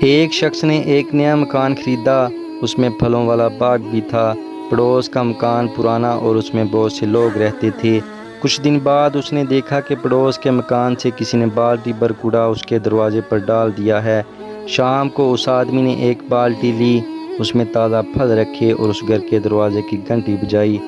ایک شخص نے ایک نیا مکان خریدا، اس میں پھلوں والا باغ بھی تھا۔ پڑوس کا مکان پرانا اور اس میں بہت سے لوگ رہتے تھے۔ کچھ دن بعد اس نے دیکھا کہ پڑوس کے مکان سے کسی نے بالٹی بھر کوڑا اس کے دروازے پر ڈال دیا ہے۔ شام کو اس آدمی نے ایک بالٹی لی، اس میں تازہ پھل رکھے اور اس گھر کے دروازے کی گھنٹی بجائی۔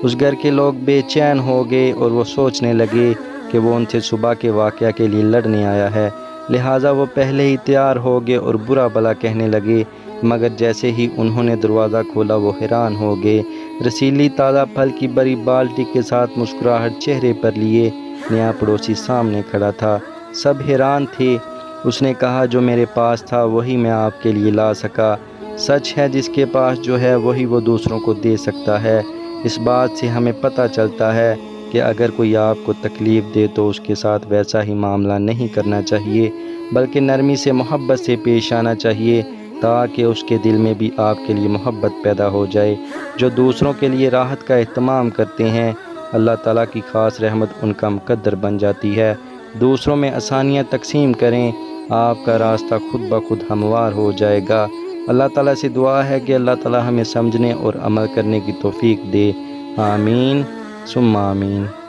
اس گھر کے لوگ بے چین ہو گئے اور وہ سوچنے لگے کہ وہ ان سے صبح کے واقعہ کے لیے لڑنے آیا ہے، لہٰذا وہ پہلے ہی تیار ہو گئے اور برا بھلا کہنے لگے۔ مگر جیسے ہی انہوں نے دروازہ کھولا وہ حیران ہو گئے۔ رسیلی تازہ پھل کی بڑی بالٹی کے ساتھ مسکراہٹ چہرے پر لیے نیا پڑوسی سامنے کھڑا تھا۔ سب حیران تھے۔ اس نے کہا، جو میرے پاس تھا وہی میں آپ کے لیے لا سکا۔ سچ ہے، جس کے پاس جو ہے وہی وہ دوسروں کو دے سکتا ہے۔ اس بات سے ہمیں پتہ چلتا ہے کہ اگر کوئی آپ کو تکلیف دے تو اس کے ساتھ ویسا ہی معاملہ نہیں کرنا چاہیے، بلکہ نرمی سے محبت سے پیش آنا چاہیے تاکہ اس کے دل میں بھی آپ کے لیے محبت پیدا ہو جائے۔ جو دوسروں کے لیے راحت کا اہتمام کرتے ہیں، اللہ تعالیٰ کی خاص رحمت ان کا مقدر بن جاتی ہے۔ دوسروں میں آسانیاں تقسیم کریں، آپ کا راستہ خود بخود ہموار ہو جائے گا۔ اللہ تعالیٰ سے دعا ہے کہ اللہ تعالیٰ ہمیں سمجھنے اور عمل کرنے کی توفیق دے۔ آمین ثم آمین۔